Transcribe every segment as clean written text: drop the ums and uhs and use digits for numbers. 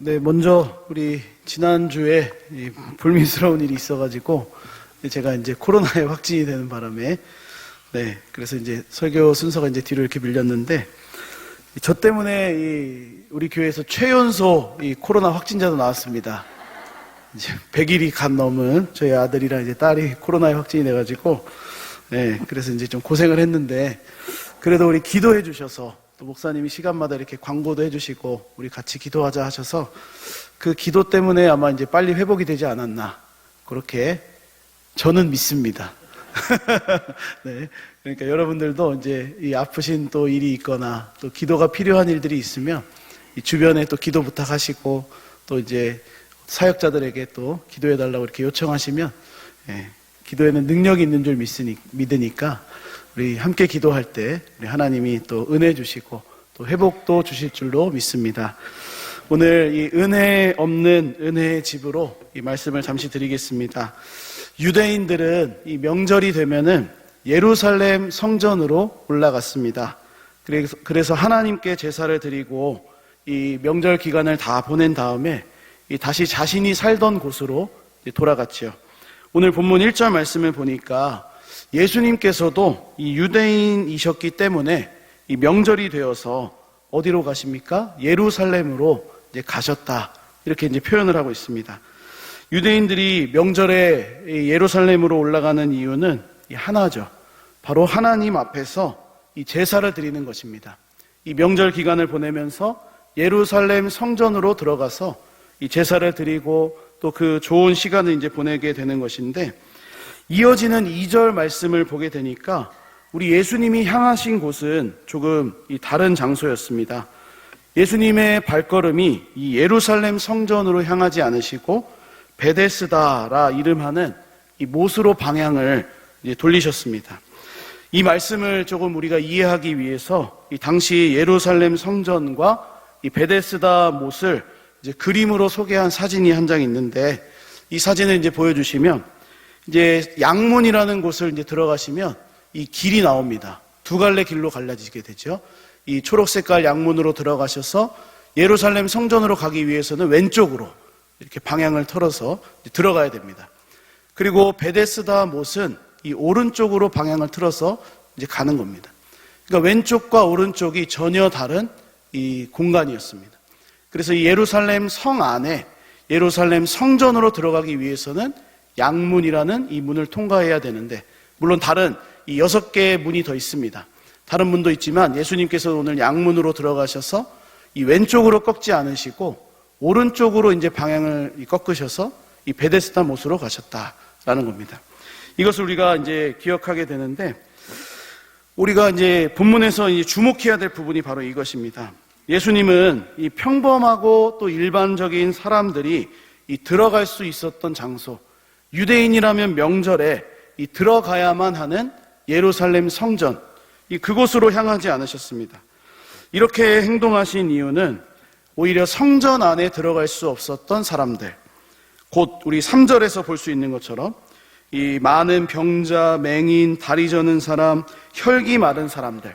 네, 먼저 우리 지난주에 이 불미스러운 일이 있어가지고 제가 이제 코로나에 확진이 되는 바람에 그래서 이제 설교 순서가 이제 뒤로 이렇게 밀렸는데 저 때문에 우리 교회에서 최연소 이 코로나 확진자도 나왔습니다. 이제 100일이 간 넘은 저희 아들이랑 이제 딸이 코로나에 확진이 돼가지고 그래서 이제 좀 고생을 했는데 그래도 우리 기도해 주셔서 또 목사님이 시간마다 이렇게 광고도 해주시고 우리 같이 기도하자 하셔서 그 기도 때문에 아마 이제 빨리 회복이 되지 않았나 그렇게 저는 믿습니다. 네, 그러니까 여러분들도 이제 이 아프신 또 일이 있거나 또 기도가 필요한 일들이 있으면 이 주변에 또 기도 부탁하시고 또 이제 사역자들에게 또 기도해달라고 이렇게 요청하시면 기도에는 능력이 있는 줄 믿으니까 우리 함께 기도할 때 우리 하나님이 또 은혜 주시고 또 회복도 주실 줄로 믿습니다. 오늘 이 은혜 없는 은혜의 집으로 이 말씀을 잠시 드리겠습니다. 유대인들은 이 명절이 되면은 예루살렘 성전으로 올라갔습니다. 그래서 하나님께 제사를 드리고 이 명절 기간을 다 보낸 다음에 다시 자신이 살던 곳으로 돌아갔지요. 오늘 본문 1절 말씀을 보니까 예수님께서도 이 유대인이셨기 때문에 이 명절이 되어서 어디로 가십니까? 예루살렘으로 이제 가셨다. 이렇게 이제 표현을 하고 있습니다. 유대인들이 명절에 예루살렘으로 올라가는 이유는 하나죠. 바로 하나님 앞에서 이 제사를 드리는 것입니다. 이 명절 기간을 보내면서 예루살렘 성전으로 들어가서 이 제사를 드리고 또 그 좋은 시간을 이제 보내게 되는 것인데 이어지는 2절 말씀을 보게 되니까 우리 예수님이 향하신 곳은 조금 다른 장소였습니다. 예수님의 발걸음이 이 예루살렘 성전으로 향하지 않으시고 베데스다라 이름하는 이 못으로 방향을 이제 돌리셨습니다. 이 말씀을 조금 우리가 이해하기 위해서 이 당시 예루살렘 성전과 이 베데스다 못을 이제 그림으로 소개한 사진이 한 장 있는데 이 사진을 이제 보여주시면 이제 양문이라는 곳을 이제 들어가시면 이 길이 나옵니다. 두 갈래 길로 갈라지게 되죠. 이 초록색깔 양문으로 들어가셔서 예루살렘 성전으로 가기 위해서는 왼쪽으로 이렇게 방향을 틀어서 들어가야 됩니다. 그리고 베데스다 못은 이 오른쪽으로 방향을 틀어서 이제 가는 겁니다. 그러니까 왼쪽과 오른쪽이 전혀 다른 이 공간이었습니다. 그래서 이 예루살렘 성 안에 예루살렘 성전으로 들어가기 위해서는 양문이라는 이 문을 통과해야 되는데 물론 다른 이 6개의 문이 더 있습니다. 다른 문도 있지만 예수님께서 오늘 양문으로 들어가셔서 이 왼쪽으로 꺾지 않으시고 오른쪽으로 이제 방향을 꺾으셔서 이 베데스다 못으로 가셨다라는 겁니다. 이것을 우리가 이제 기억하게 되는데 우리가 이제 본문에서 이제 주목해야 될 부분이 바로 이것입니다. 예수님은 이 평범하고 또 일반적인 사람들이 이 들어갈 수 있었던 장소, 유대인이라면 명절에 이 들어가야만 하는 예루살렘 성전, 그곳으로 향하지 않으셨습니다. 이렇게 행동하신 이유는 오히려 성전 안에 들어갈 수 없었던 사람들, 곧 우리 3절에서 볼 수 있는 것처럼 이 많은 병자, 맹인, 다리 저는 사람, 혈기 마른 사람들,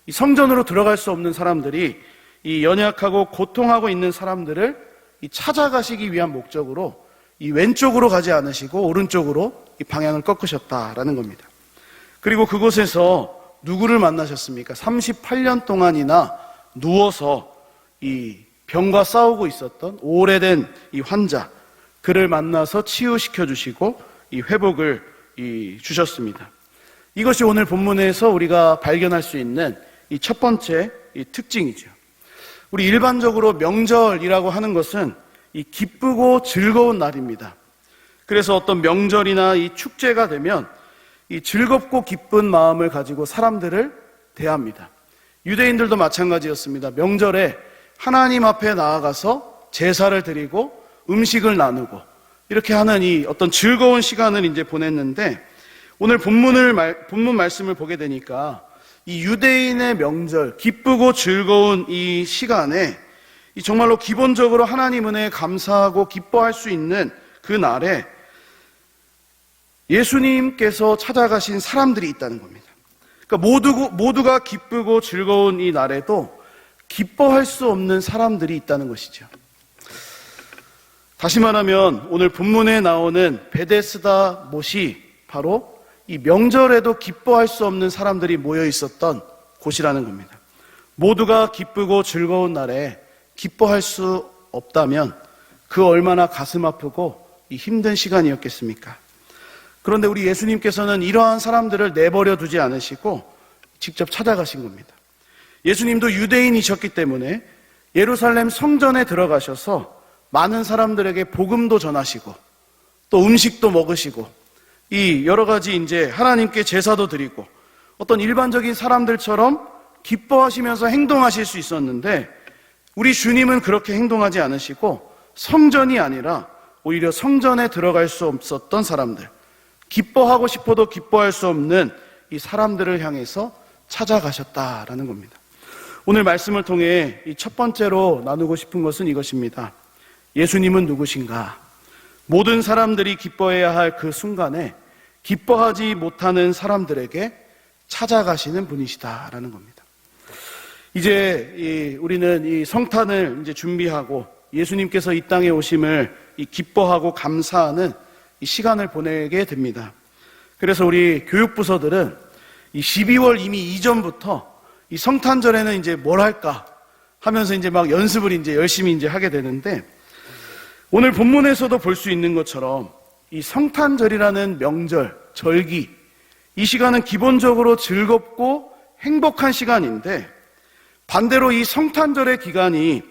이 성전으로 들어갈 수 없는 사람들이 이 연약하고 고통하고 있는 사람들을 이 찾아가시기 위한 목적으로 이 왼쪽으로 가지 않으시고 오른쪽으로 이 방향을 꺾으셨다라는 겁니다. 그리고 그곳에서 누구를 만나셨습니까? 38년 동안이나 누워서 이 병과 싸우고 있었던 오래된 이 환자, 그를 만나서 치유시켜 주시고 이 회복을 주셨습니다. 이것이 오늘 본문에서 우리가 발견할 수 있는 이 첫 번째 이 특징이죠. 우리 일반적으로 명절이라고 하는 것은 이 기쁘고 즐거운 날입니다. 그래서 어떤 명절이나 이 축제가 되면 이 즐겁고 기쁜 마음을 가지고 사람들을 대합니다. 유대인들도 마찬가지였습니다. 명절에 하나님 앞에 나아가서 제사를 드리고 음식을 나누고 이렇게 하는 이 어떤 즐거운 시간을 이제 보냈는데 오늘 본문 말씀을 보게 되니까 이 유대인의 명절, 기쁘고 즐거운 이 시간에 이 정말로 기본적으로 하나님 은혜에 감사하고 기뻐할 수 있는 그 날에 예수님께서 찾아가신 사람들이 있다는 겁니다. 그러니까 모두가 기쁘고 즐거운 이 날에도 기뻐할 수 없는 사람들이 있다는 것이죠. 다시 말하면 오늘 본문에 나오는 베데스다 못이 바로 이 명절에도 기뻐할 수 없는 사람들이 모여 있었던 곳이라는 겁니다. 모두가 기쁘고 즐거운 날에 기뻐할 수 없다면 그 얼마나 가슴 아프고 이 힘든 시간이었겠습니까? 그런데 우리 예수님께서는 이러한 사람들을 내버려 두지 않으시고 직접 찾아가신 겁니다. 예수님도 유대인이셨기 때문에 예루살렘 성전에 들어가셔서 많은 사람들에게 복음도 전하시고 또 음식도 먹으시고 이 여러 가지 이제 하나님께 제사도 드리고 어떤 일반적인 사람들처럼 기뻐하시면서 행동하실 수 있었는데 우리 주님은 그렇게 행동하지 않으시고 성전이 아니라 오히려 성전에 들어갈 수 없었던 사람들, 기뻐하고 싶어도 기뻐할 수 없는 이 사람들을 향해서 찾아가셨다라는 겁니다. 오늘 말씀을 통해 이 첫 번째로 나누고 싶은 것은 이것입니다. 예수님은 누구신가? 모든 사람들이 기뻐해야 할 그 순간에 기뻐하지 못하는 사람들에게 찾아가시는 분이시다라는 겁니다. 이제 우리는 이 성탄을 이제 준비하고 예수님께서 이 땅에 오심을 기뻐하고 감사하는 이 시간을 보내게 됩니다. 그래서 우리 교육부서들은 이 12월 이미 이전부터 이 성탄절에는 이제 뭘 할까 하면서 이제 막 연습을 이제 열심히 이제 하게 되는데 오늘 본문에서도 볼 수 있는 것처럼 이 성탄절이라는 명절, 절기, 이 시간은 기본적으로 즐겁고 행복한 시간인데 반대로 이 성탄절의 기간이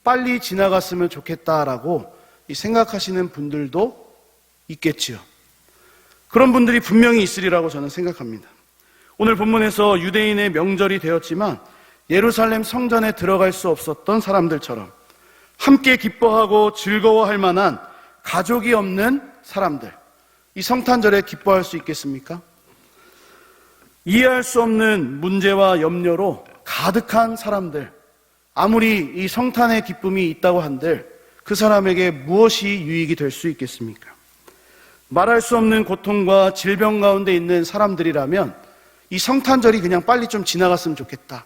빨리 지나갔으면 좋겠다라고 생각하시는 분들도 있겠지요. 그런 분들이 분명히 있으리라고 저는 생각합니다. 오늘 본문에서 유대인의 명절이 되었지만 예루살렘 성전에 들어갈 수 없었던 사람들처럼 함께 기뻐하고 즐거워할 만한 가족이 없는 사람들, 이 성탄절에 기뻐할 수 있겠습니까? 이해할 수 없는 문제와 염려로 가득한 사람들, 아무리 이 성탄의 기쁨이 있다고 한들 그 사람에게 무엇이 유익이 될 수 있겠습니까? 말할 수 없는 고통과 질병 가운데 있는 사람들이라면 이 성탄절이 그냥 빨리 좀 지나갔으면 좋겠다.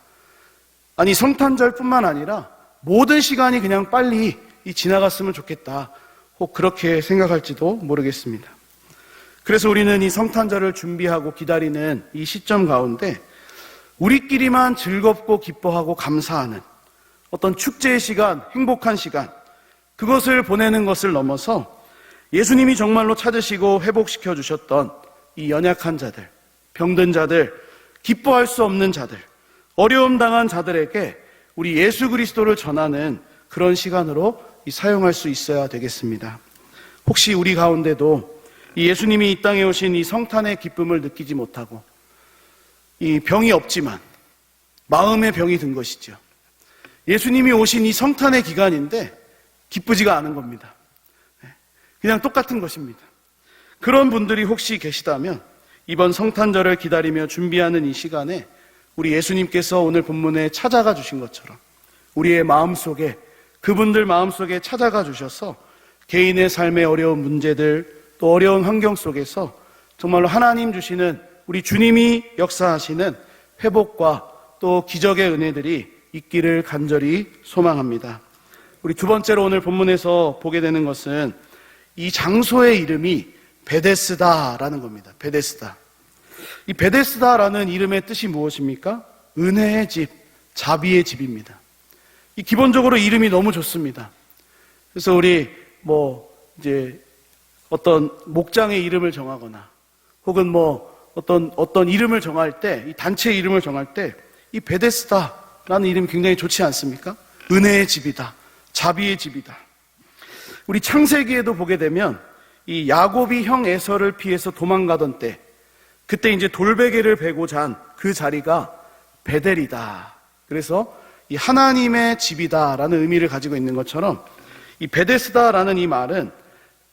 아니 성탄절뿐만 아니라 모든 시간이 그냥 빨리 지나갔으면 좋겠다. 혹 그렇게 생각할지도 모르겠습니다. 그래서 우리는 이 성탄절을 준비하고 기다리는 이 시점 가운데 우리끼리만 즐겁고 기뻐하고 감사하는 어떤 축제의 시간, 행복한 시간, 그것을 보내는 것을 넘어서 예수님이 정말로 찾으시고 회복시켜 주셨던 이 연약한 자들, 병든 자들, 기뻐할 수 없는 자들, 어려움 당한 자들에게 우리 예수 그리스도를 전하는 그런 시간으로 사용할 수 있어야 되겠습니다. 혹시 우리 가운데도 이 예수님이 이 땅에 오신 이 성탄의 기쁨을 느끼지 못하고 이 병이 없지만 마음의 병이 든 것이죠. 예수님이 오신 이 성탄의 기간인데 기쁘지가 않은 겁니다. 그냥 똑같은 것입니다. 그런 분들이 혹시 계시다면 이번 성탄절을 기다리며 준비하는 이 시간에 우리 예수님께서 오늘 본문에 찾아가 주신 것처럼 우리의 마음속에, 그분들 마음속에 찾아가 주셔서 개인의 삶의 어려운 문제들, 또 어려운 환경 속에서 정말로 하나님 주시는, 우리 주님이 역사하시는 회복과 또 기적의 은혜들이 있기를 간절히 소망합니다. 우리 두 번째로 오늘 본문에서 보게 되는 것은 이 장소의 이름이 베데스다라는 겁니다. 베데스다. 이 베데스다라는 이름의 뜻이 무엇입니까? 은혜의 집, 자비의 집입니다. 이 기본적으로 이름이 너무 좋습니다. 그래서 우리 이제 어떤 목장의 이름을 정하거나 혹은 어떤 이름을 정할 때, 이 단체 이름을 정할 때 이 베데스다라는 이름이 굉장히 좋지 않습니까? 은혜의 집이다, 자비의 집이다. 우리 창세기에도 보게 되면 이 야곱이 형 에서를 피해서 도망가던 때, 그때 이제 돌베개를 베고 잔 그 자리가 베델이다. 그래서 이 하나님의 집이다라는 의미를 가지고 있는 것처럼 이 베데스다라는 이 말은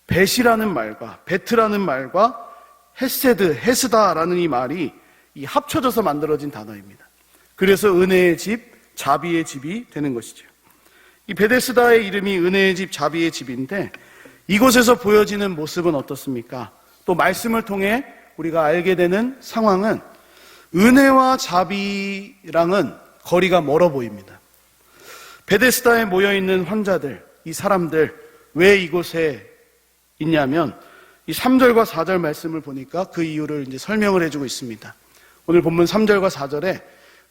벳이라는 말과 베트라는 말과 헤스다라는 이 말이 이 합쳐져서 만들어진 단어입니다. 그래서 은혜의 집, 자비의 집이 되는 것이죠. 이 베데스다의 이름이 은혜의 집, 자비의 집인데 이곳에서 보여지는 모습은 어떻습니까? 또 말씀을 통해 우리가 알게 되는 상황은 은혜와 자비랑은 거리가 멀어 보입니다. 베데스다에 모여있는 환자들, 이 사람들, 왜 이곳에 있냐면 이 3절과 4절 말씀을 보니까 그 이유를 이제 설명을 해주고 있습니다. 오늘 본문 3절과 4절에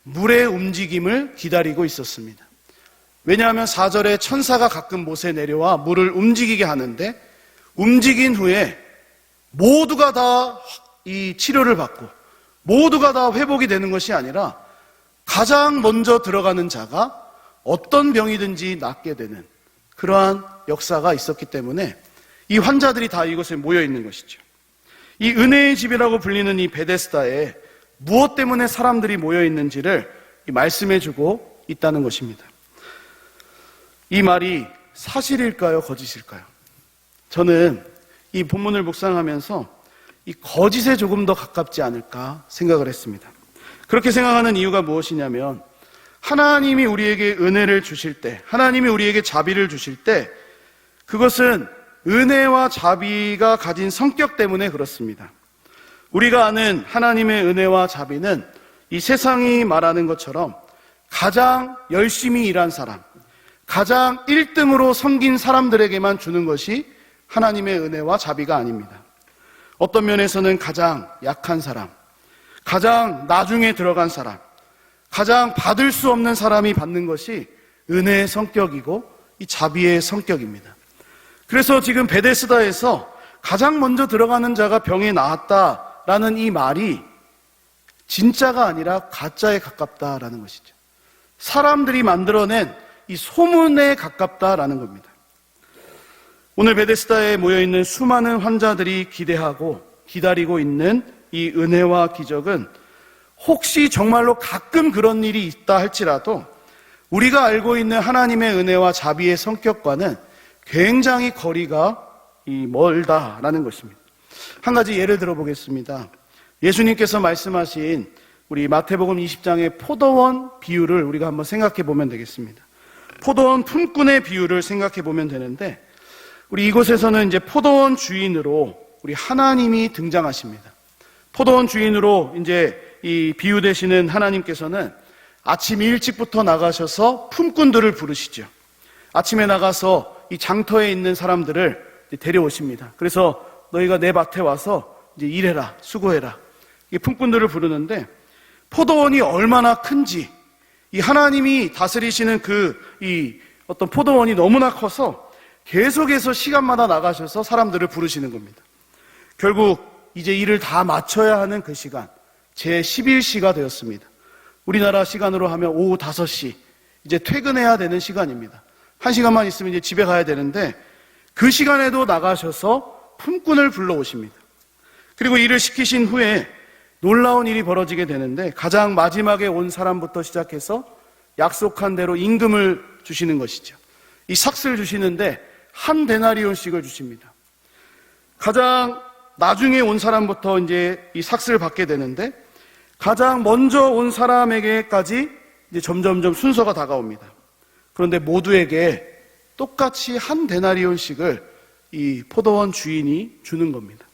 물의 움직임을 기다리고 있었습니다. 왜냐하면 4절에 천사가 가끔 못에 내려와 물을 움직이게 하는데, 움직인 후에 모두가 다 이 치료를 받고 모두가 다 회복이 되는 것이 아니라 가장 먼저 들어가는 자가 어떤 병이든지 낫게 되는 그러한 역사가 있었기 때문에 이 환자들이 다 이곳에 모여 있는 것이죠. 이 은혜의 집이라고 불리는 이 베데스다에 무엇 때문에 사람들이 모여 있는지를 말씀해 주고 있다는 것입니다. 이 말이 사실일까요? 거짓일까요? 저는 이 본문을 묵상하면서 이 거짓에 조금 더 가깝지 않을까 생각을 했습니다. 그렇게 생각하는 이유가 무엇이냐면, 하나님이 우리에게 은혜를 주실 때, 하나님이 우리에게 자비를 주실 때, 그것은 은혜와 자비가 가진 성격 때문에 그렇습니다. 우리가 아는 하나님의 은혜와 자비는 이 세상이 말하는 것처럼 가장 열심히 일한 사람, 가장 1등으로 섬긴 사람들에게만 주는 것이 하나님의 은혜와 자비가 아닙니다. 어떤 면에서는 가장 약한 사람, 가장 나중에 들어간 사람, 가장 받을 수 없는 사람이 받는 것이 은혜의 성격이고 이 자비의 성격입니다. 그래서 지금 베데스다에서 가장 먼저 들어가는 자가 병에 나았다라는 이 말이 진짜가 아니라 가짜에 가깝다라는 것이죠. 사람들이 만들어낸 이 소문에 가깝다라는 겁니다. 오늘 베데스다에 모여있는 수많은 환자들이 기대하고 기다리고 있는 이 은혜와 기적은 혹시 정말로 가끔 그런 일이 있다 할지라도 우리가 알고 있는 하나님의 은혜와 자비의 성격과는 굉장히 거리가 멀다라는 것입니다. 한 가지 예를 들어보겠습니다. 예수님께서 말씀하신 우리 마태복음 20장의 포도원 비유를 우리가 한번 생각해 보면 되겠습니다. 포도원 품꾼의 비유를 생각해 보면 되는데, 우리 이곳에서는 이제 포도원 주인으로 우리 하나님이 등장하십니다. 포도원 주인으로 이제 이 비유되시는 하나님께서는 아침 일찍부터 나가셔서 품꾼들을 부르시죠. 아침에 나가서 이 장터에 있는 사람들을 데려오십니다. 그래서 너희가 내 밭에 와서 이제 일해라, 수고해라. 이 품꾼들을 부르는데, 포도원이 얼마나 큰지, 이 하나님이 다스리시는 이 어떤 포도원이 너무나 커서 계속해서 시간마다 나가셔서 사람들을 부르시는 겁니다. 결국 이제 일을 다 마쳐야 하는 그 시간, 제11시가 되었습니다. 우리나라 시간으로 하면 오후 5시, 이제 퇴근해야 되는 시간입니다. 1시간만 있으면 이제 집에 가야 되는데, 그 시간에도 나가셔서 품꾼을 불러오십니다. 그리고 일을 시키신 후에 놀라운 일이 벌어지게 되는데, 가장 마지막에 온 사람부터 시작해서 약속한 대로 임금을 주시는 것이죠. 이 삭스를 주시는데 한 데나리온씩을 주십니다. 가장 나중에 온 사람부터 이제 이 삭스를 받게 되는데, 가장 먼저 온 사람에게까지 이제 점점점 순서가 다가옵니다. 그런데 모두에게 똑같이 한 데나리온씩을 이 포도원 주인이 주는 겁니다.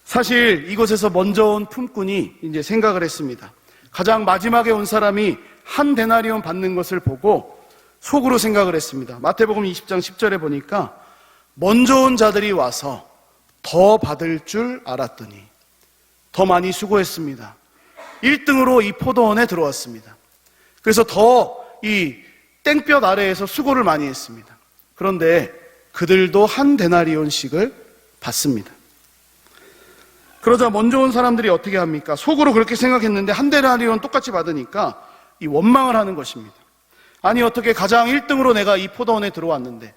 사실 이곳에서 먼저 온 품꾼이 이제 생각을 했습니다. 가장 마지막에 온 사람이 한 데나리온 받는 것을 보고 속으로 생각을 했습니다. 마태복음 20장 10절에 보니까 먼저 온 자들이 와서 더 받을 줄 알았더니 더 많이 수고했습니다. 1등으로 이 포도원에 들어왔습니다. 그래서 더 이 땡볕 아래에서 수고를 많이 했습니다. 그런데 그들도 한 데나리온씩을 받습니다. 그러자 먼저 온 사람들이 어떻게 합니까? 속으로 그렇게 생각했는데 한 데나리온 똑같이 받으니까 이 원망을 하는 것입니다. 아니, 어떻게 가장 1등으로 내가 이 포도원에 들어왔는데,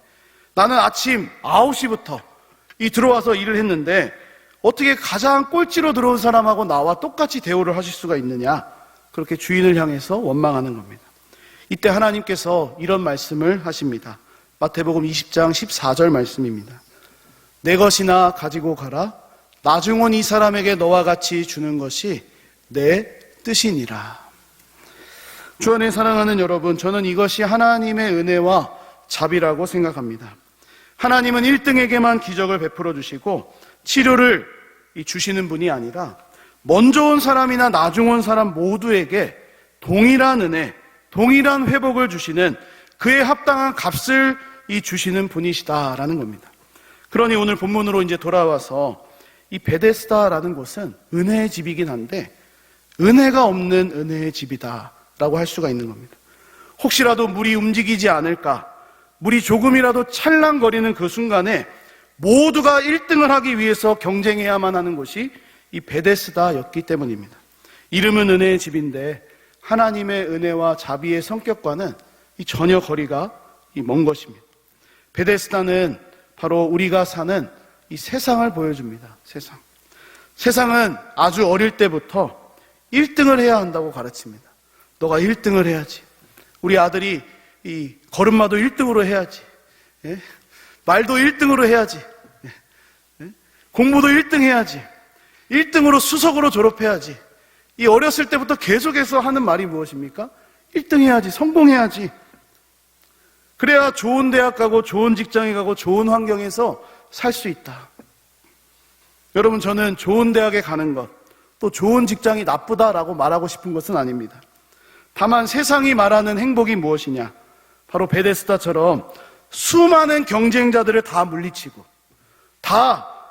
나는 아침 9시부터 들어와서 일을 했는데 어떻게 가장 꼴찌로 들어온 사람하고 나와 똑같이 대우를 하실 수가 있느냐, 그렇게 주인을 향해서 원망하는 겁니다. 이때 하나님께서 이런 말씀을 하십니다. 마태복음 20장 14절 말씀입니다. 내 것이나 가지고 가라. 나중 온 이 사람에게 너와 같이 주는 것이 내 뜻이니라. 주 안에 사랑하는 여러분, 저는 이것이 하나님의 은혜와 자비라고 생각합니다. 하나님은 1등에게만 기적을 베풀어 주시고 치료를 주시는 분이 아니라 먼저 온 사람이나 나중 온 사람 모두에게 동일한 은혜, 동일한 회복을 주시는, 그에 합당한 값을 이 주시는 분이시다라는 겁니다. 그러니 오늘 본문으로 이제 돌아와서 이 베데스다라는 곳은 은혜의 집이긴 한데 은혜가 없는 은혜의 집이다라고 할 수가 있는 겁니다. 혹시라도 물이 움직이지 않을까, 물이 조금이라도 찰랑거리는 그 순간에 모두가 1등을 하기 위해서 경쟁해야만 하는 곳이 이 베데스다였기 때문입니다. 이름은 은혜의 집인데 하나님의 은혜와 자비의 성격과는 전혀 거리가 먼 것입니다. 베데스다는 바로 우리가 사는 이 세상을 보여줍니다. 세상은 아주 어릴 때부터 1등을 해야 한다고 가르칩니다. 너가 1등을 해야지. 우리 아들이 이 걸음마도 1등으로 해야지. 예? 말도 1등으로 해야지. 예? 공부도 1등 해야지. 1등으로 수석으로 졸업해야지. 이 어렸을 때부터 계속해서 하는 말이 무엇입니까? 1등 해야지. 성공해야지. 그래야 좋은 대학 가고 좋은 직장에 가고 좋은 환경에서 살 수 있다. 여러분, 저는 좋은 대학에 가는 것, 또 좋은 직장이 나쁘다라고 말하고 싶은 것은 아닙니다. 다만 세상이 말하는 행복이 무엇이냐? 바로 베데스다처럼 수많은 경쟁자들을 다 물리치고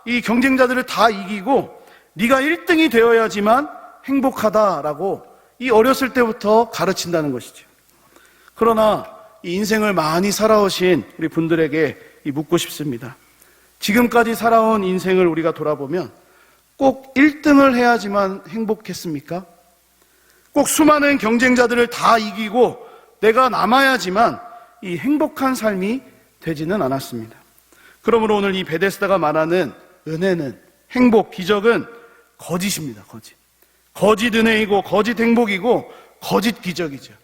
이 경쟁자들을 다 이기고 네가 1등이 되어야지만 행복하다라고 이 어렸을 때부터 가르친다는 것이죠. 그러나 이 인생을 많이 살아오신 우리 분들에게 묻고 싶습니다. 지금까지 살아온 인생을 우리가 돌아보면 꼭 1등을 해야지만 행복했습니까? 꼭 수많은 경쟁자들을 다 이기고 내가 남아야지만 이 행복한 삶이 되지는 않았습니다. 그러므로 오늘 이 베데스다가 말하는 은혜는, 행복, 기적은 거짓입니다. 거짓 은혜이고 거짓 행복이고 거짓 기적이죠.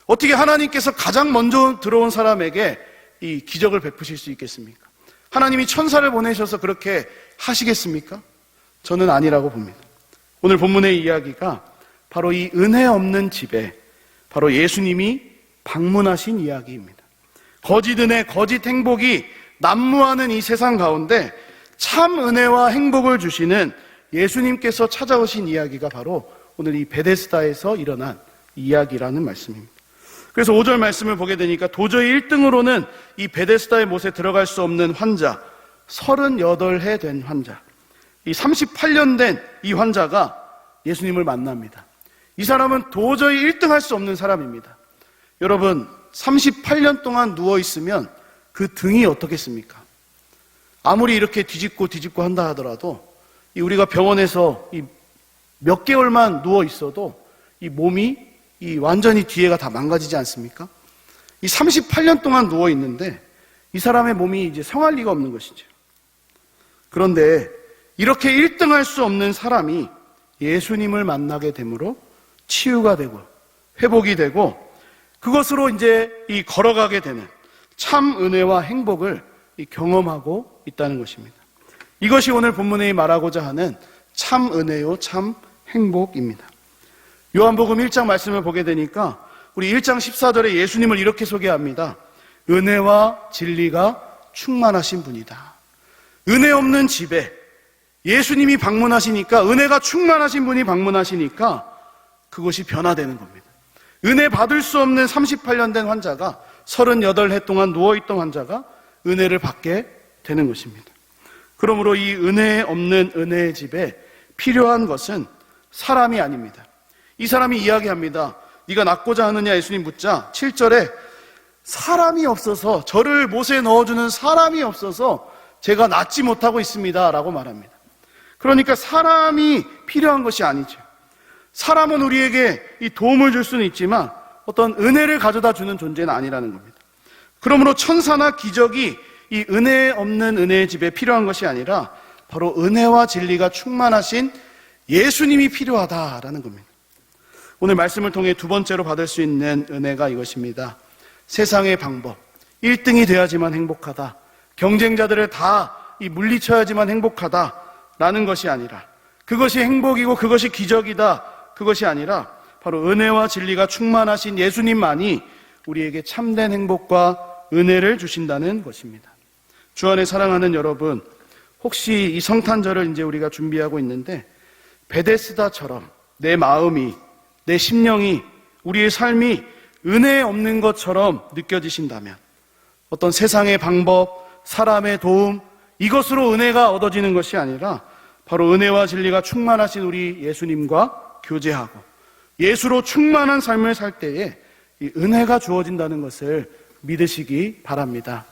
어떻게 하나님께서 가장 먼저 들어온 사람에게 이 기적을 베푸실 수 있겠습니까? 하나님이 천사를 보내셔서 그렇게 하시겠습니까? 저는 아니라고 봅니다. 오늘 본문의 이야기가 바로 이 은혜 없는 집에 바로 예수님이 방문하신 이야기입니다. 거짓 은혜, 거짓 행복이 난무하는 이 세상 가운데 참 은혜와 행복을 주시는 예수님께서 찾아오신 이야기가 바로 오늘 이 베데스다에서 일어난 이야기라는 말씀입니다. 그래서 5절 말씀을 보게 되니까 도저히 1등으로는 이 베데스다의 못에 들어갈 수 없는 환자, 38해 된 환자, 이 38년 된 이 환자가 예수님을 만납니다. 이 사람은 도저히 1등 할 수 없는 사람입니다. 여러분, 38년 동안 누워있으면 그 등이 어떻겠습니까? 아무리 이렇게 뒤집고 한다 하더라도 우리가 병원에서 몇 개월만 누워있어도 이 몸이 완전히 뒤에가 다 망가지지 않습니까? 이 38년 동안 누워있는데 이 사람의 몸이 이제 성할 리가 없는 것이죠. 그런데 이렇게 1등 할 수 없는 사람이 예수님을 만나게 되므로 치유가 되고 회복이 되고 그것으로 이제 걸어가게 되는 참 은혜와 행복을 경험하고 있다는 것입니다. 이것이 오늘 본문에 말하고자 하는 참 은혜요 참 행복입니다. 요한복음 1장 말씀을 보게 되니까 우리 1장 14절에 예수님을 이렇게 소개합니다. 은혜와 진리가 충만하신 분이다. 은혜 없는 집에 예수님이 방문하시니까, 은혜가 충만하신 분이 방문하시니까 그것이 변화되는 겁니다. 은혜 받을 수 없는 38년 된 환자가, 38해 동안 누워있던 환자가 은혜를 받게 되는 것입니다. 그러므로 이 은혜 없는 은혜의 집에 필요한 것은 사람이 아닙니다. 이 사람이 이야기합니다. 네가 낫고자 하느냐 예수님 묻자 7절에 사람이 없어서, 저를 못에 넣어주는 사람이 없어서 제가 낫지 못하고 있습니다 라고 말합니다. 그러니까 사람이 필요한 것이 아니죠. 사람은 우리에게 이 도움을 줄 수는 있지만 어떤 은혜를 가져다 주는 존재는 아니라는 겁니다. 그러므로 천사나 기적이 이 은혜 없는 은혜의 집에 필요한 것이 아니라 바로 은혜와 진리가 충만하신 예수님이 필요하다라는 겁니다. 오늘 말씀을 통해 두 번째로 받을 수 있는 은혜가 이것입니다. 세상의 방법, 1등이 돼야지만 행복하다, 경쟁자들을 다 물리쳐야지만 행복하다라는 것이 아니라, 그것이 행복이고 그것이 기적이다, 그것이 아니라 바로 은혜와 진리가 충만하신 예수님만이 우리에게 참된 행복과 은혜를 주신다는 것입니다. 주 안에 사랑하는 여러분, 혹시 이 성탄절을 이제 우리가 준비하고 있는데 베데스다처럼 내 마음이, 내 심령이, 우리의 삶이 은혜 없는 것처럼 느껴지신다면, 어떤 세상의 방법, 사람의 도움, 이것으로 은혜가 얻어지는 것이 아니라 바로 은혜와 진리가 충만하신 우리 예수님과 교제하고 예수로 충만한 삶을 살 때에 이 은혜가 주어진다는 것을 믿으시기 바랍니다.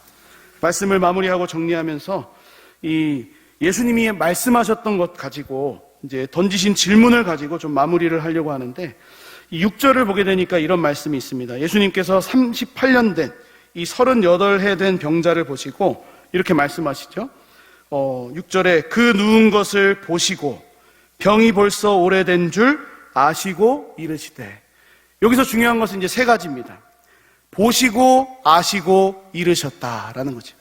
말씀을 마무리하고 정리하면서 이 예수님이 말씀하셨던 것 가지고 이제 던지신 질문을 가지고 좀 마무리를 하려고 하는데, 이 6절을 보게 되니까 이런 말씀이 있습니다. 예수님께서 38년 된 이 38해 된 병자를 보시고 이렇게 말씀하시죠. 6절에 그 누운 것을 보시고 병이 벌써 오래된 줄 아시고 이르시되. 여기서 중요한 것은 이제 세 가지입니다. 보시고 아시고 이르셨다라는 거죠.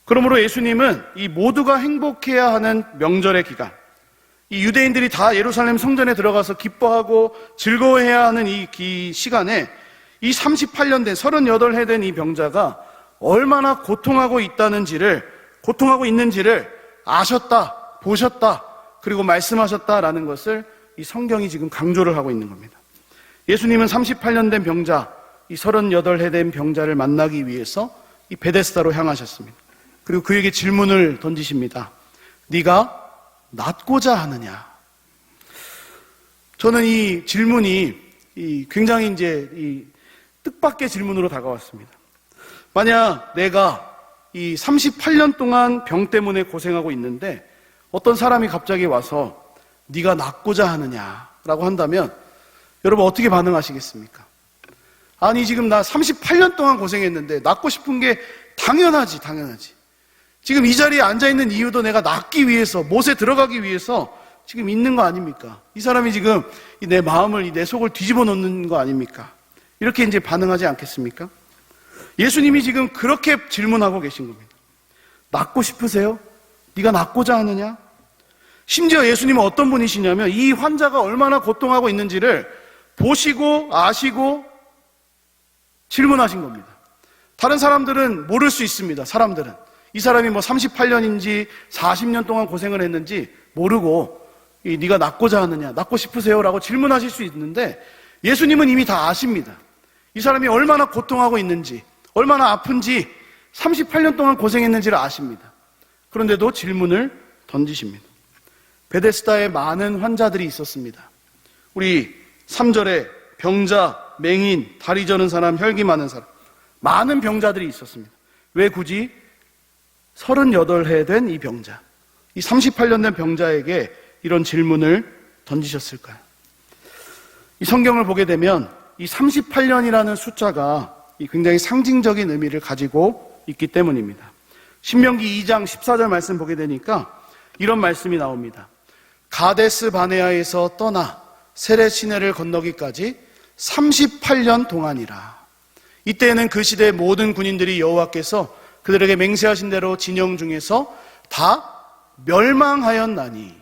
그러므로 예수님은 이 모두가 행복해야 하는 명절의 기간, 이 유대인들이 다 예루살렘 성전에 들어가서 기뻐하고 즐거워해야 하는 이 시간에 이 38년 된 38해 된 이 병자가 얼마나 고통하고 있는지를 아셨다, 보셨다, 그리고 말씀하셨다라는 것을 이 성경이 지금 강조를 하고 있는 겁니다. 예수님은 38년 된 병자, 이 38해 된 병자를 만나기 위해서 이 베데스다로 향하셨습니다. 그리고 그에게 질문을 던지십니다. 네가 낫고자 하느냐? 저는 이 질문이 굉장히 이제 뜻밖의 질문으로 다가왔습니다. 만약 내가 이 38년 동안 병 때문에 고생하고 있는데 어떤 사람이 갑자기 와서 네가 낫고자 하느냐라고 한다면 여러분 어떻게 반응하시겠습니까? 아니 지금 나 38년 동안 고생했는데 낫고 싶은 게 당연하지. 지금 이 자리에 앉아있는 이유도 내가 낫기 위해서, 못에 들어가기 위해서 지금 있는 거 아닙니까? 이 사람이 지금 내 마음을, 내 속을 뒤집어 놓는 거 아닙니까? 이렇게 이제 반응하지 않겠습니까? 예수님이 지금 그렇게 질문하고 계신 겁니다. 낫고 싶으세요? 네가 낫고자 하느냐? 심지어 예수님은 어떤 분이시냐면 이 환자가 얼마나 고통하고 있는지를 보시고 아시고 질문하신 겁니다. 다른 사람들은 모를 수 있습니다. 사람들은 이 사람이 38년인지 40년 동안 고생을 했는지 모르고 네가 낫고자 하느냐, 낫고 싶으세요? 라고 질문하실 수 있는데 예수님은 이미 다 아십니다. 이 사람이 얼마나 고통하고 있는지, 얼마나 아픈지, 38년 동안 고생했는지를 아십니다. 그런데도 질문을 던지십니다. 베데스다에 많은 환자들이 있었습니다. 우리 3절에 병자, 맹인, 다리 저는 사람, 혈기 많은 사람, 많은 병자들이 있었습니다. 왜 굳이 38해 된 이 병자, 이 38년 된 병자에게 이런 질문을 던지셨을까요? 이 성경을 보게 되면 이 38년이라는 숫자가 굉장히 상징적인 의미를 가지고 있기 때문입니다. 신명기 2장 14절 말씀 보게 되니까 이런 말씀이 나옵니다. 가데스 바네아에서 떠나 세레 시내를 건너기까지 38년 동안이라. 이때에는 그 시대의 모든 군인들이 여호와께서 그들에게 맹세하신 대로 진영 중에서 다 멸망하였나니.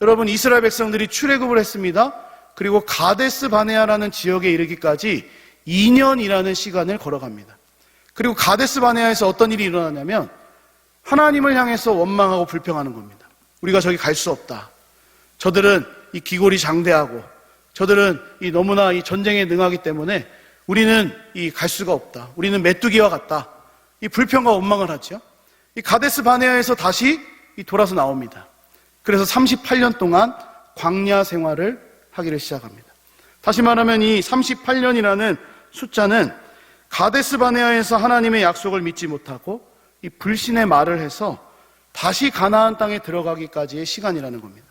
여러분, 이스라엘 백성들이 출애굽을 했습니다. 그리고 가데스 바네아라는 지역에 이르기까지 2년이라는 시간을 걸어갑니다. 그리고 가데스 바네아에서 어떤 일이 일어나냐면 하나님을 향해서 원망하고 불평하는 겁니다. 우리가 저기 갈 수 없다. 저들은 이 기골이 장대하고 저들은 너무나 이 전쟁에 능하기 때문에 우리는 갈 수가 없다. 우리는 메뚜기와 같다. 이 불평과 원망을 하죠. 이 가데스 바네아에서 다시 돌아서 나옵니다. 그래서 38년 동안 광야 생활을 하기를 시작합니다. 다시 말하면 이 38년이라는 숫자는 가데스 바네아에서 하나님의 약속을 믿지 못하고 이 불신의 말을 해서 다시 가나안 땅에 들어가기까지의 시간이라는 겁니다.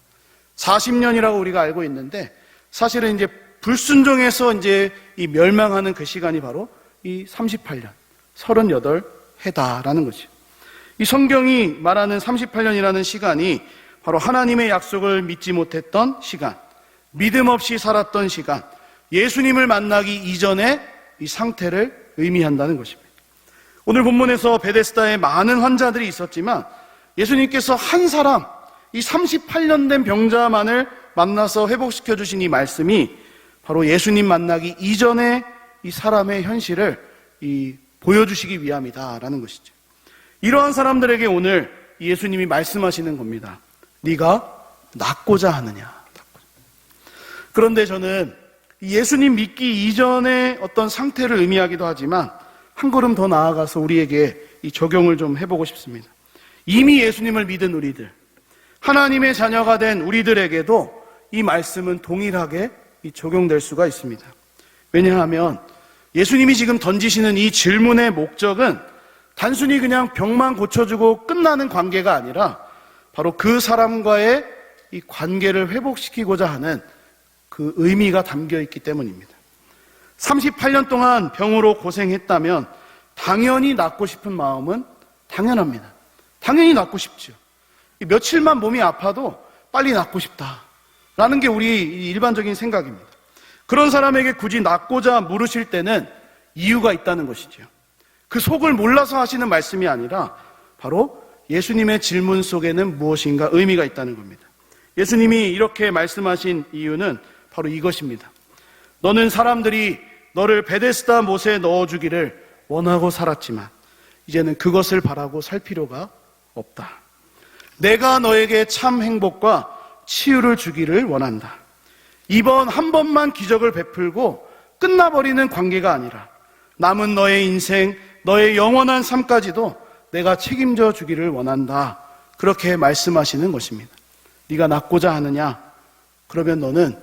40년이라고 우리가 알고 있는데 사실은 이제 불순종해서 이제 이 멸망하는 그 시간이 바로 이 38년, 38해다라는 거죠. 이 성경이 말하는 38년이라는 시간이 바로 하나님의 약속을 믿지 못했던 시간, 믿음 없이 살았던 시간, 예수님을 만나기 이전의 이 상태를 의미한다는 것입니다. 오늘 본문에서 베데스다에 많은 환자들이 있었지만 예수님께서 한 사람, 이 38년 된 병자만을 만나서 회복시켜 주신 이 말씀이 바로 예수님 만나기 이전의 이 사람의 현실을 보여주시기 위함이다라는 것이죠. 이러한 사람들에게 오늘 예수님이 말씀하시는 겁니다. 네가 낫고자 하느냐. 그런데 저는 예수님 믿기 이전의 어떤 상태를 의미하기도 하지만 한 걸음 더 나아가서 우리에게 이 적용을 좀 해보고 싶습니다. 이미 예수님을 믿은 우리들, 하나님의 자녀가 된 우리들에게도 이 말씀은 동일하게 적용될 수가 있습니다. 왜냐하면 예수님이 지금 던지시는 이 질문의 목적은 단순히 그냥 병만 고쳐주고 끝나는 관계가 아니라 바로 그 사람과의 이 관계를 회복시키고자 하는 그 의미가 담겨 있기 때문입니다. 38년 동안 병으로 고생했다면 당연히 낫고 싶은 마음은 당연합니다. 당연히 낫고 싶죠. 며칠만 몸이 아파도 빨리 낫고 싶다라는 게 우리 일반적인 생각입니다. 그런 사람에게 굳이 낫고자 물으실 때는 이유가 있다는 것이죠. 그 속을 몰라서 하시는 말씀이 아니라 바로 예수님의 질문 속에는 무엇인가 의미가 있다는 겁니다. 예수님이 이렇게 말씀하신 이유는 바로 이것입니다. 너는 사람들이 너를 베데스다 못에 넣어주기를 원하고 살았지만 이제는 그것을 바라고 살 필요가 없다. 내가 너에게 참 행복과 치유를 주기를 원한다. 이번 한 번만 기적을 베풀고 끝나버리는 관계가 아니라 남은 너의 인생, 너의 영원한 삶까지도 내가 책임져 주기를 원한다. 그렇게 말씀하시는 것입니다. 네가 낫고자 하느냐? 그러면 너는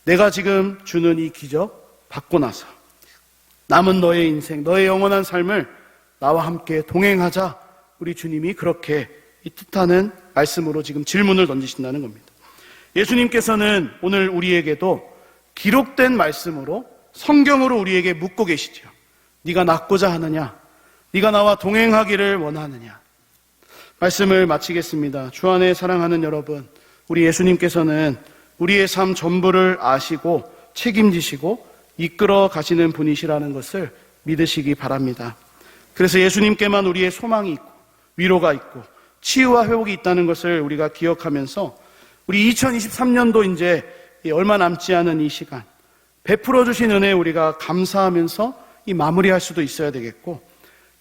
내가 지금 주는 이 기적 받고 나서 남은 너의 인생, 너의 영원한 삶을 나와 함께 동행하자. 우리 주님이 그렇게 이 뜻하는 말씀으로 지금 질문을 던지신다는 겁니다. 예수님께서는 오늘 우리에게도 기록된 말씀으로 성경으로 우리에게 묻고 계시죠. 네가 낫고자 하느냐? 네가 나와 동행하기를 원하느냐? 말씀을 마치겠습니다. 주 안에 사랑하는 여러분, 우리 예수님께서는 우리의 삶 전부를 아시고 책임지시고 이끌어 가시는 분이시라는 것을 믿으시기 바랍니다. 그래서 예수님께만 우리의 소망이 있고 위로가 있고 치유와 회복이 있다는 것을 우리가 기억하면서 우리 2023년도 이제 얼마 남지 않은 이 시간 베풀어 주신 은혜에 우리가 감사하면서 이 마무리할 수도 있어야 되겠고,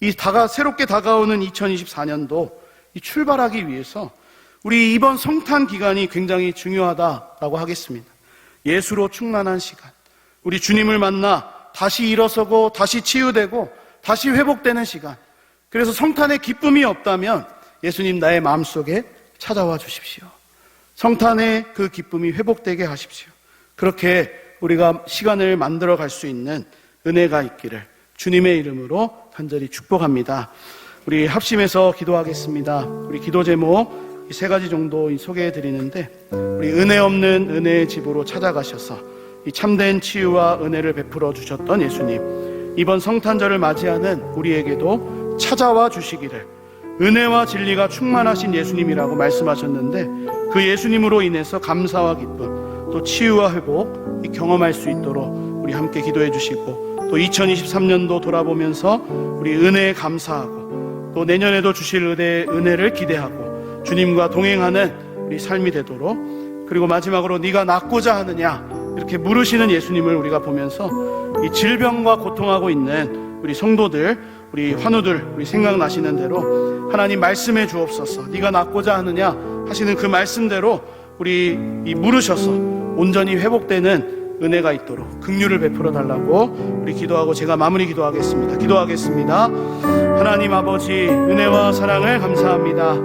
이 새롭게 다가오는 2024년도 이 출발하기 위해서 우리 이번 성탄 기간이 굉장히 중요하다라고 하겠습니다. 예수로 충만한 시간, 우리 주님을 만나 다시 일어서고 다시 치유되고 다시 회복되는 시간. 그래서 성탄의 기쁨이 없다면 예수님 나의 마음속에 찾아와 주십시오. 성탄의 그 기쁨이 회복되게 하십시오. 그렇게 우리가 시간을 만들어 갈 수 있는 은혜가 있기를 주님의 이름으로 간절히 축복합니다. 우리 합심해서 기도하겠습니다. 우리 기도 제목 이 3가지 정도 소개해 드리는데, 우리 은혜 없는 은혜의 집으로 찾아가셔서 이 참된 치유와 은혜를 베풀어 주셨던 예수님, 이번 성탄절을 맞이하는 우리에게도 찾아와 주시기를 은혜와 진리가 충만하신 예수님이라고 말씀하셨는데, 그 예수님으로 인해서 감사와 기쁨, 또 치유와 회복 경험할 수 있도록 우리 함께 기도해 주시고, 또 2023년도 돌아보면서 우리 은혜에 감사하고 또 내년에도 주실 은혜를 기대하고 주님과 동행하는 우리 삶이 되도록, 그리고 마지막으로 네가 낫고자 하느냐 이렇게 물으시는 예수님을 우리가 보면서 이 질병과 고통하고 있는 우리 성도들, 우리 환우들, 우리 생각나시는 대로 하나님 말씀해 주옵소서. 네가 낫고자 하느냐 하시는 그 말씀대로 우리 물으셔서 온전히 회복되는 은혜가 있도록 긍휼을 베풀어 달라고 우리 기도하고 제가 마무리 기도하겠습니다. 하나님 아버지, 은혜와 사랑을 감사합니다.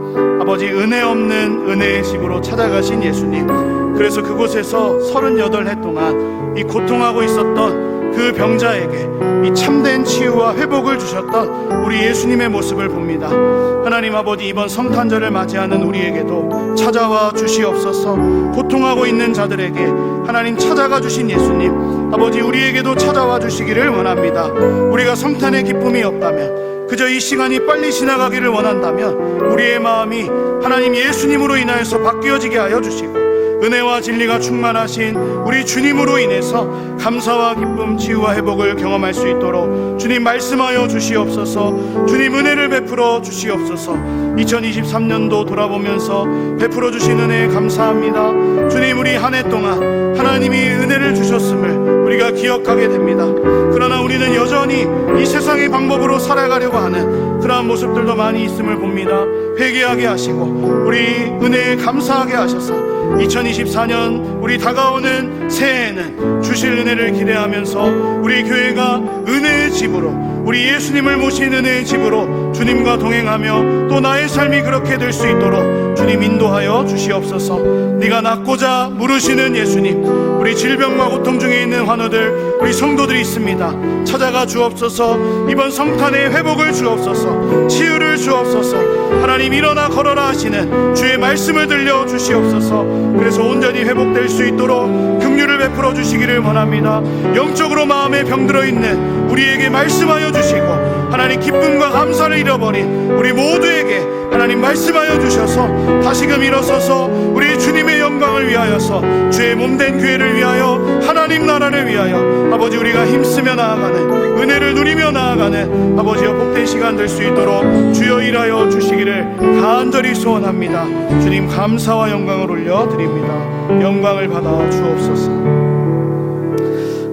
아버지, 은혜 없는 은혜의 집으로 찾아가신 예수님, 그래서 그곳에서 38해 동안 이 고통하고 있었던 그 병자에게 이 참된 치유와 회복을 주셨던 우리 예수님의 모습을 봅니다. 하나님 아버지, 이번 성탄절을 맞이하는 우리에게도 찾아와 주시옵소서. 고통하고 있는 자들에게 하나님 찾아가 주신 예수님, 아버지 우리에게도 찾아와 주시기를 원합니다. 우리가 성탄의 기쁨이 없다면, 그저 이 시간이 빨리 지나가기를 원한다면 우리의 마음이 하나님 예수님으로 인하여서 바뀌어지게 하여 주시고, 은혜와 진리가 충만하신 우리 주님으로 인해서 감사와 기쁨, 치유와 회복을 경험할 수 있도록 주님 말씀하여 주시옵소서. 주님 은혜를 베풀어 주시옵소서. 2023년도 돌아보면서 베풀어 주신 은혜에 감사합니다. 주님, 우리 한 해 동안 하나님이 은혜를 주셨음을 우리가 기억하게 됩니다. 그러나 우리는 여전히 이 세상의 방법으로 살아가려고 하는 그러한 불순한 모습들도 많이 있음을 봅니다. 회개하게 하시고 우리 은혜에 감사하게 하셔서 2024년 우리 다가오는 새해에는 주실 은혜를 기대하면서 우리 교회가 은혜의 집으로, 우리 예수님을 모신 은혜의 집으로 주님과 동행하며 또 나의 삶이 그렇게 될 수 있도록 주님 인도하여 주시옵소서. 네가 낳고자 물으시는 예수님, 우리 질병과 고통 중에 있는 환우들, 우리 성도들이 있습니다. 찾아가 주옵소서. 이번 성탄의 회복을 주옵소서. 치유를 주옵소서. 하나님 일어나 걸어라 하시는 주의 말씀을 들려 주시옵소서. 그래서 온전히 회복될 수 있도록 긍휼을 베풀어 주시기를 원합니다. 영적으로 마음에 병들어 있는 우리에게 말씀하여 주시고, 하나님 기쁨과 감사를 잃어버린 우리 모두에게 하나님 말씀하여 주셔서 다시금 일어서서 우리 주님의 영광을 위하여서, 주의 몸된 교회를 위하여, 하나님 나라를 위하여 아버지 우리가 힘쓰며 나아가는, 은혜를 누리며 나아가는 아버지여 복된 시간 될 수 있도록 주여 일하여 주시기를 간절히 소원합니다. 주님 감사와 영광을 올려드립니다. 영광을 받아 주옵소서.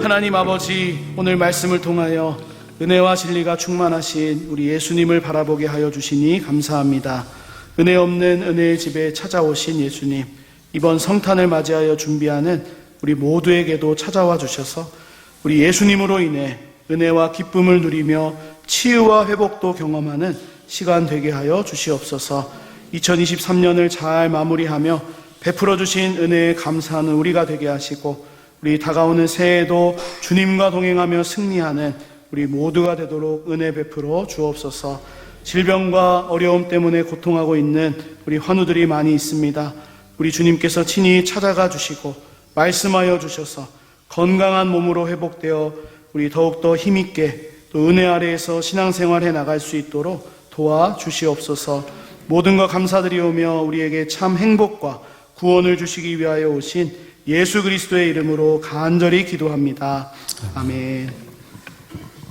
하나님 아버지, 오늘 말씀을 통하여 은혜와 진리가 충만하신 우리 예수님을 바라보게 하여 주시니 감사합니다. 은혜 없는 은혜의 집에 찾아오신 예수님, 이번 성탄을 맞이하여 준비하는 우리 모두에게도 찾아와 주셔서 우리 예수님으로 인해 은혜와 기쁨을 누리며 치유와 회복도 경험하는 시간 되게 하여 주시옵소서. 2023년을 잘 마무리하며 베풀어 주신 은혜에 감사하는 우리가 되게 하시고, 우리 다가오는 새해에도 주님과 동행하며 승리하는 우리 모두가 되도록 은혜 베풀어 주옵소서. 질병과 어려움 때문에 고통하고 있는 우리 환우들이 많이 있습니다. 우리 주님께서 친히 찾아가 주시고 말씀하여 주셔서 건강한 몸으로 회복되어 우리 더욱더 힘있게 또 은혜 아래에서 신앙생활해 나갈 수 있도록 도와주시옵소서. 모든 것 감사드리오며 우리에게 참 행복과 구원을 주시기 위하여 오신 예수 그리스도의 이름으로 간절히 기도합니다. 아멘.